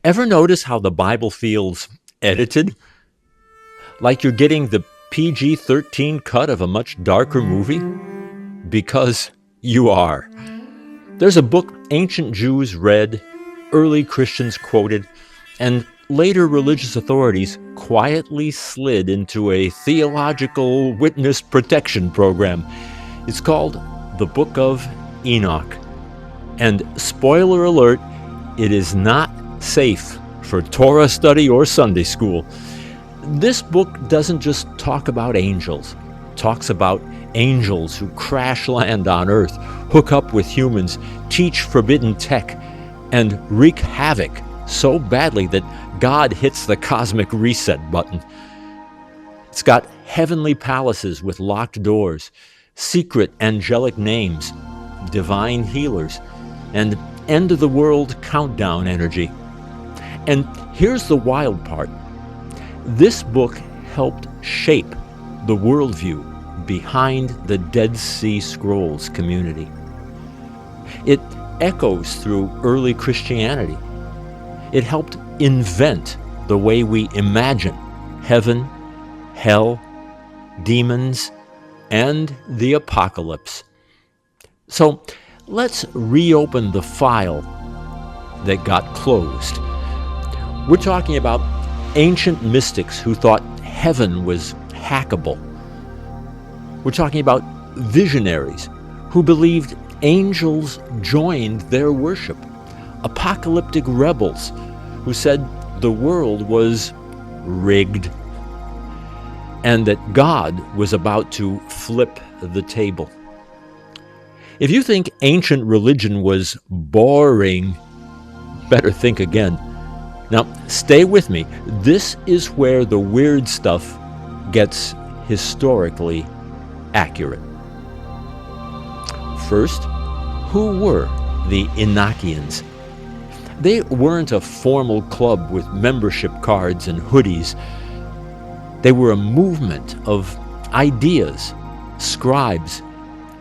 Ever notice how the Bible feels edited? Like you're getting the PG-13 cut of a much darker movie? Because you are. There's a book ancient Jews read, early Christians quoted, and later religious authorities quietly slid into a theological witness protection program. It's called the Book of Enoch. And spoiler alert, it is not safe for Torah study or Sunday school. This book doesn't just talk about angels. It talks about angels who crash land on Earth, hook up with humans, teach forbidden tech, and wreak havoc so badly that God hits the cosmic reset button. It's got heavenly palaces with locked doors, secret angelic names, divine healers, and end-of-the-world countdown energy. And here's the wild part. This book helped shape the worldview behind the Dead Sea Scrolls community. It echoes through early Christianity. It helped invent the way we imagine heaven, hell, demons, and the apocalypse. So let's reopen the file that got closed. We're talking about ancient mystics who thought heaven was hackable. We're talking about visionaries who believed angels joined their worship. Apocalyptic rebels who said the world was rigged and that God was about to flip the table. If you think ancient religion was boring, better think again. Now, stay with me. This is where the weird stuff gets historically accurate. First, who were the Enochians? They weren't a formal club with membership cards and hoodies. They were a movement of ideas, scribes,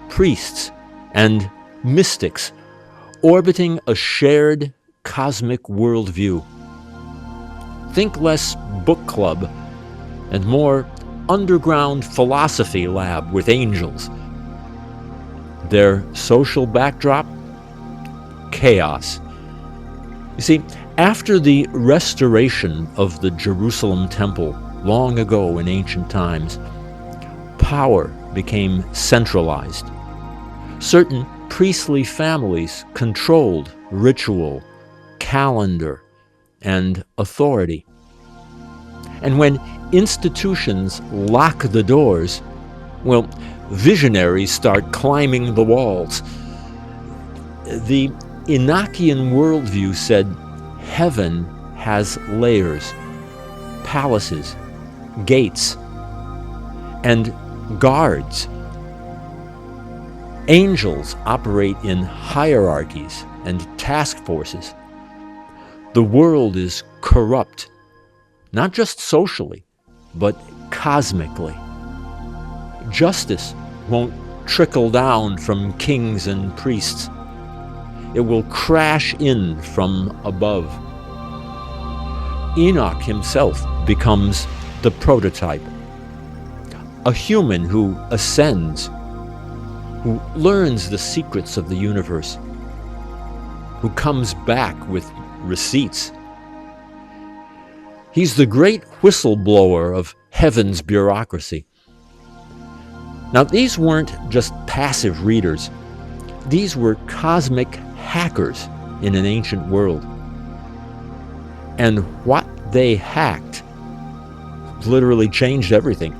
priests, and mystics orbiting a shared cosmic worldview. Think less book club and more underground philosophy lab with angels. Their social backdrop? Chaos. You see, after the restoration of the Jerusalem temple long ago in ancient times, power became centralized. Certain priestly families controlled ritual, calendar, and authority. And when institutions lock the doors, well, visionaries start climbing the walls. The Enochian worldview said heaven has layers, palaces, gates, and guards. Angels operate in hierarchies and task forces. The world is corrupt, not just socially, but cosmically. Justice won't trickle down from kings and priests. It will crash in from above. Enoch himself becomes the prototype. A human who ascends, who learns the secrets of the universe, who comes back with receipts. He's the great whistleblower of heaven's bureaucracy. Now, these weren't just passive readers. These were cosmic hackers in an ancient world. And what they hacked literally changed everything.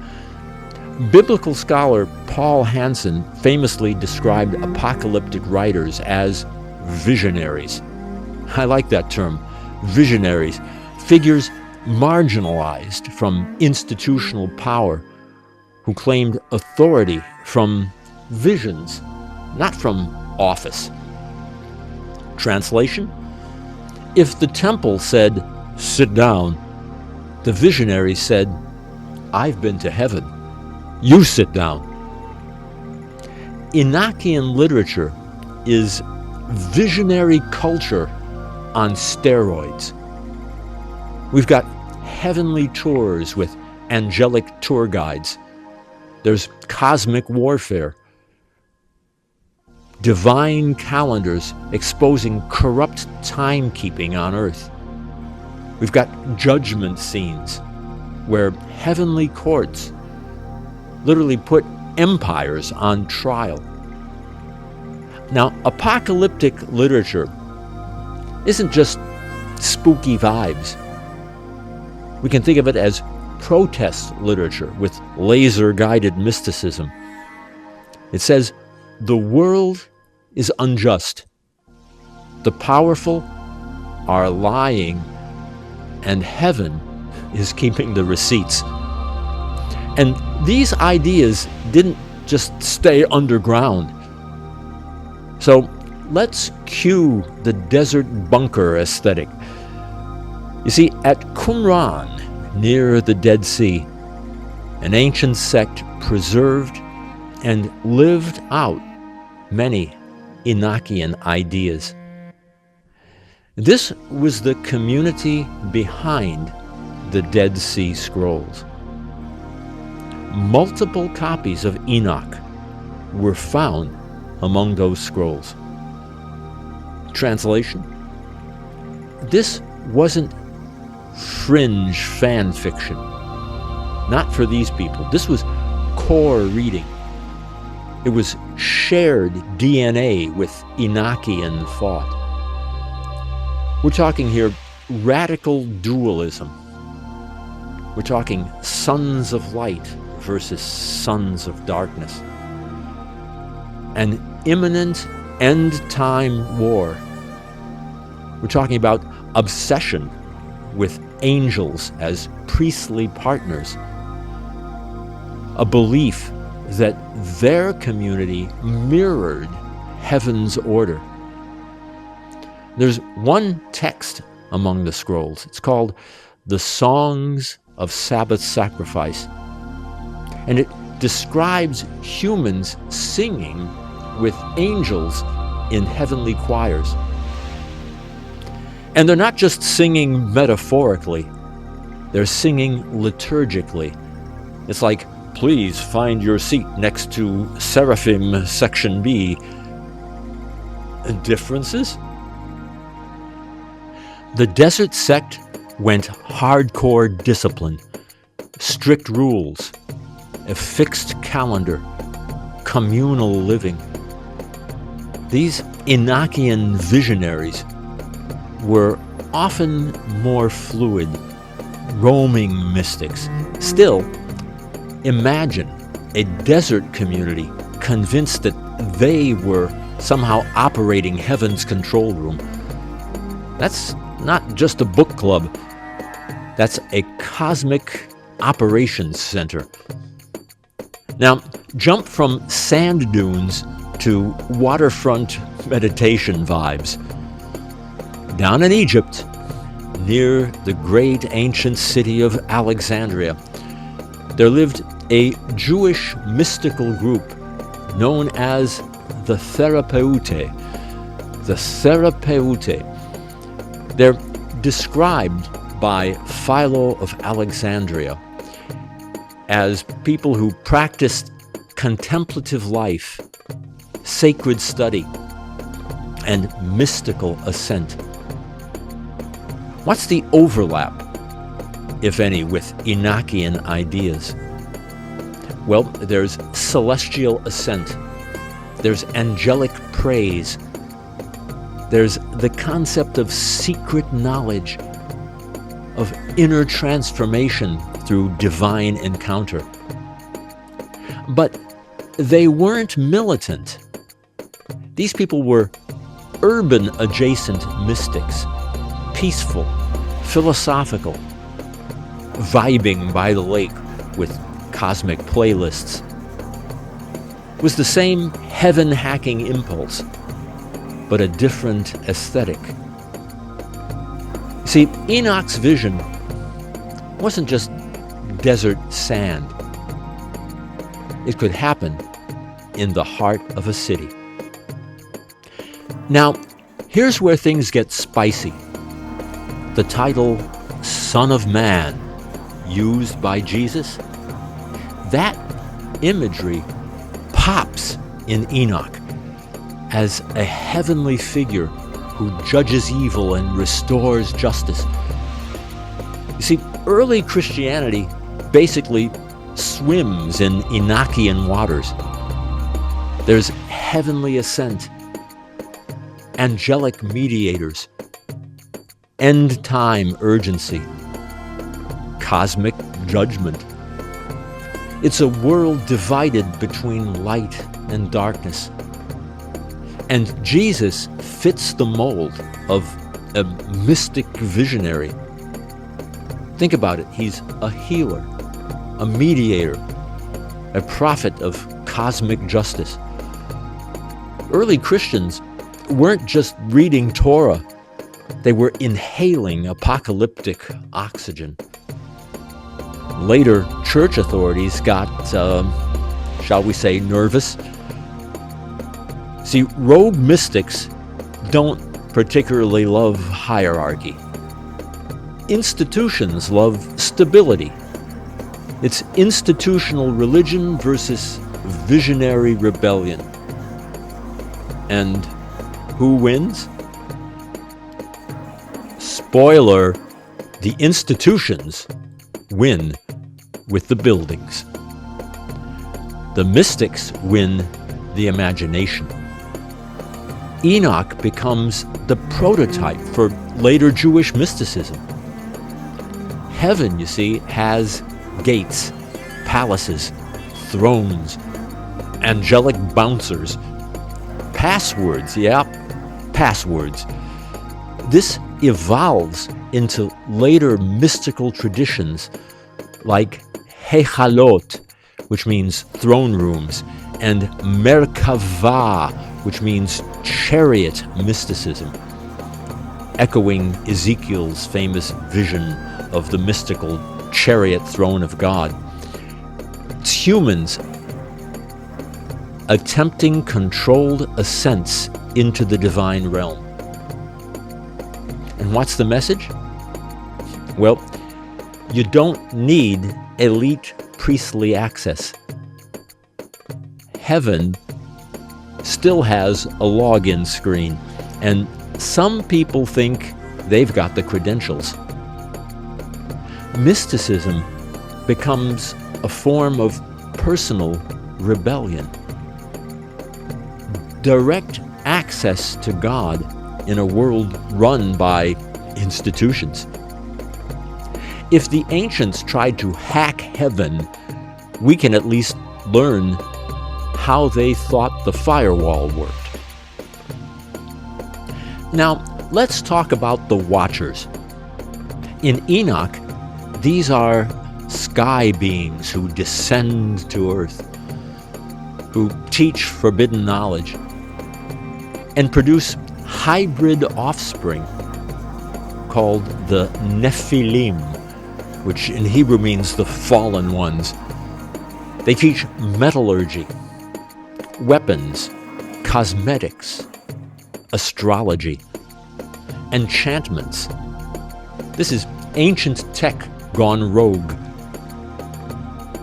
Biblical scholar Paul Hanson famously described apocalyptic writers as visionaries. I like that term, visionaries, figures marginalized from institutional power, who claimed authority from visions, not from office. Translation? If the temple said, "Sit down," the visionary said, "I've been to heaven. You sit down." Enochian literature is visionary culture on steroids. We've got heavenly tours with angelic tour guides. There's cosmic warfare. Divine calendars exposing corrupt timekeeping on earth. We've got judgment scenes where heavenly courts literally put empires on trial. Now, apocalyptic literature isn't just spooky vibes. We can think of it as protest literature with laser-guided mysticism. It says, the world is unjust. The powerful are lying, and heaven is keeping the receipts. And these ideas didn't just stay underground. So let's cue the desert bunker aesthetic. You see, at Qumran, near the Dead Sea, an ancient sect preserved and lived out many Enochian ideas. This was the community behind the Dead Sea Scrolls. Multiple copies of Enoch were found among those scrolls. Translation: this wasn't fringe fan fiction. Not for these people. This was core reading. It was shared DNA with Enochian thought. We're talking here radical dualism. We're talking sons of light versus sons of darkness. An imminent end-time war. We're talking about obsession with angels as priestly partners. A belief that their community mirrored heaven's order. There's one text among the scrolls. It's called the Songs of Sabbath Sacrifice. And it describes humans singing with angels in heavenly choirs. And they're not just singing metaphorically, they're singing liturgically. It's like, please find your seat next to Seraphim Section B. Differences? The desert sect went hardcore discipline, strict rules, a fixed calendar, communal living. These Enochian visionaries were often more fluid, roaming mystics. Still, imagine a desert community convinced that they were somehow operating heaven's control room. That's not just a book club. That's a cosmic operations center. Now, jump from sand dunes to waterfront meditation vibes. Down in Egypt, near the great ancient city of Alexandria, there lived a Jewish mystical group known as the Therapeutae. The Therapeutae. They're described by Philo of Alexandria as people who practiced contemplative life, sacred study, and mystical ascent. What's the overlap, if any, with Enochian ideas? Well, there's celestial ascent. There's angelic praise. There's the concept of secret knowledge, of inner transformation through divine encounter. But they weren't militant. These people were urban adjacent mystics, peaceful, philosophical, vibing by the lake with cosmic playlists. It was the same heaven-hacking impulse, but a different aesthetic. See, Enoch's vision wasn't just desert sand. It could happen in the heart of a city. Now, here's where things get spicy. The title, Son of Man used by Jesus, that imagery pops in Enoch as a heavenly figure who judges evil and restores justice. You see, early Christianity basically swims in Enochian waters. There's heavenly ascent, angelic mediators, end-time urgency, cosmic judgment. It's a world divided between light and darkness. And Jesus fits the mold of a mystic visionary. Think about it. He's a healer, a mediator, a prophet of cosmic justice. Early Christians weren't just reading Torah. They were inhaling apocalyptic oxygen. Later, church authorities got, shall we say, nervous. See, rogue mystics don't particularly love hierarchy. Institutions love stability. It's institutional religion versus visionary rebellion. And who wins? Spoiler, the institutions win with the buildings. The mystics win the imagination. Enoch becomes the prototype for later Jewish mysticism. Heaven, you see, has gates, palaces, thrones, angelic bouncers, passwords, passwords. This evolves into later mystical traditions like Hechalot, which means throne rooms, and Merkavah, which means chariot mysticism, echoing Ezekiel's famous vision of the mystical chariot throne of God. It's humans attempting controlled ascents into the divine realm. And what's the message? Well, you don't need elite priestly access. Heaven still has a login screen, and some people think they've got the credentials. Mysticism becomes a form of personal rebellion. Direct access to God in a world run by institutions. If the ancients tried to hack heaven, we can at least learn how they thought the firewall worked. Now, let's talk about the Watchers. In Enoch, these are sky beings who descend to earth, who teach forbidden knowledge, and produce hybrid offspring called the Nephilim, which in Hebrew means the fallen ones. They teach metallurgy, weapons, cosmetics, astrology, enchantments. This is ancient tech gone rogue.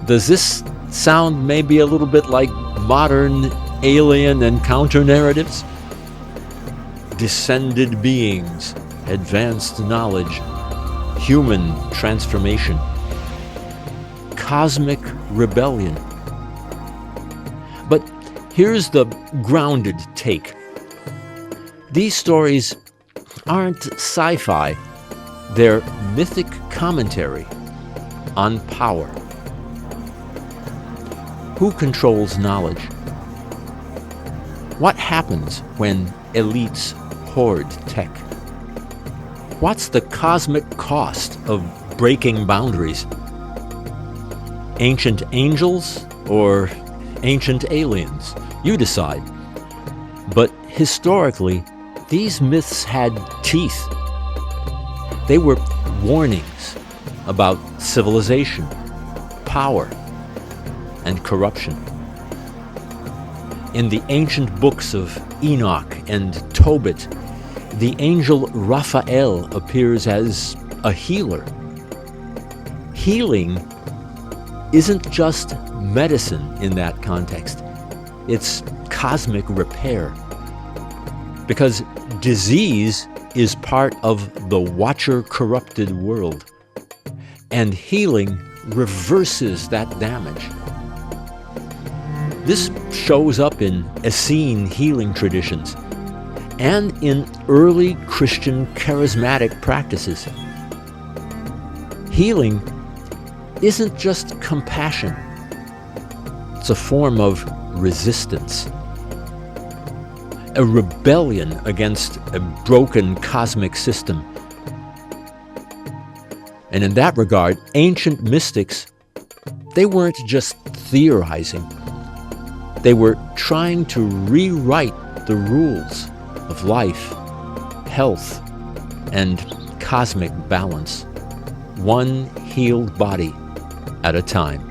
Does this sound maybe a little bit like modern alien encounter narratives? Descended beings, advanced knowledge, human transformation, cosmic rebellion. But here's the grounded take. These stories aren't sci-fi. They're mythic commentary on power. Who controls knowledge? What happens when elites hoard tech? What's the cosmic cost of breaking boundaries? Ancient angels or ancient aliens? You decide. But historically, these myths had teeth. They were warnings about civilization, power, and corruption. In the ancient books of Enoch and Tobit, the angel Raphael appears as a healer. Healing isn't just medicine in that context. It's cosmic repair. Because disease is part of the watcher-corrupted world. And healing reverses that damage. This shows up in Essene healing traditions and in early Christian charismatic practices. Healing isn't just compassion. It's a form of resistance, a rebellion against a broken cosmic system. And in that regard, ancient mystics, they weren't just theorizing. They were trying to rewrite the rules of life, health, and cosmic balance, one healed body at a time.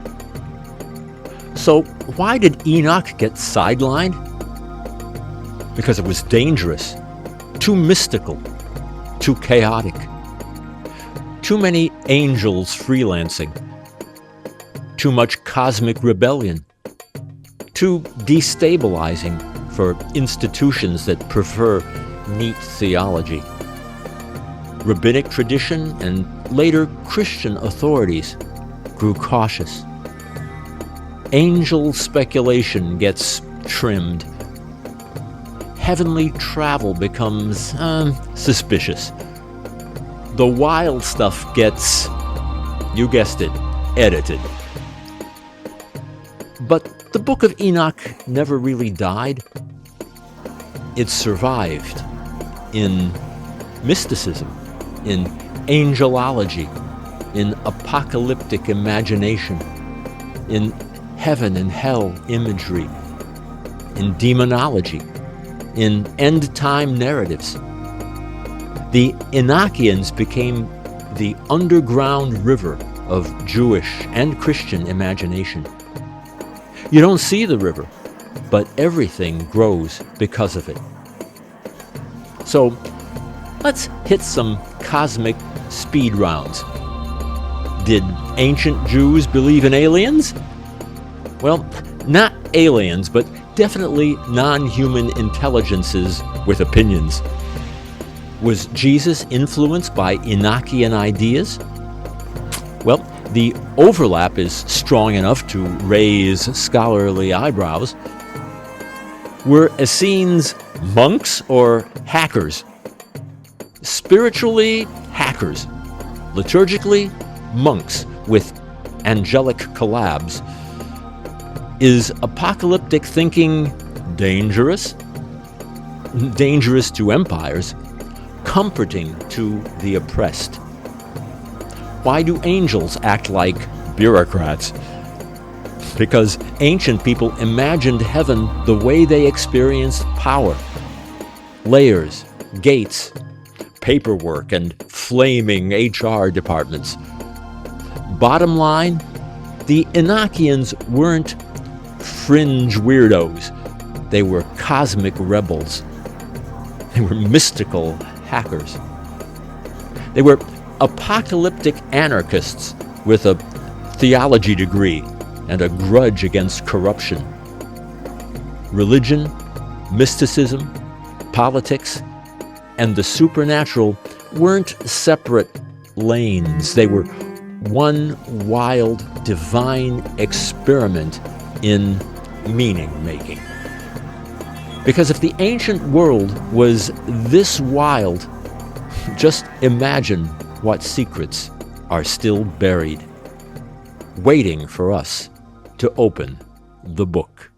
So why did Enoch get sidelined? Because it was dangerous, too mystical, too chaotic, too many angels freelancing, too much cosmic rebellion, too destabilizing for institutions that prefer neat theology. Rabbinic tradition and later Christian authorities grew cautious. Angel speculation gets trimmed. Heavenly travel becomes suspicious. The wild stuff gets, you guessed it, edited. But the Book of Enoch never really died. It survived in mysticism, in angelology, in apocalyptic imagination, in heaven and hell imagery, in demonology, in end-time narratives. The Enochians became the underground river of Jewish and Christian imagination. You don't see the river, but everything grows because of it. So let's hit some cosmic speed rounds. Did ancient Jews believe in aliens? Well, not aliens, but definitely non-human intelligences with opinions. Was Jesus influenced by Enochian ideas? Well, the overlap is strong enough to raise scholarly eyebrows. Were Essenes monks or hackers? Spiritually, hackers. Liturgically, monks with angelic collabs. Is apocalyptic thinking dangerous? Dangerous to empires, comforting to the oppressed. Why do angels act like bureaucrats? Because ancient people imagined heaven the way they experienced power. Layers, gates, paperwork, and flaming HR departments. Bottom line, the Enochians weren't fringe weirdos. They were cosmic rebels. They were mystical hackers. They were apocalyptic anarchists with a theology degree and a grudge against corruption. Religion, mysticism, politics, and the supernatural weren't separate lanes. They were one wild, divine experiment in meaning-making. Because if the ancient world was this wild, just imagine what secrets are still buried, waiting for us to open the book.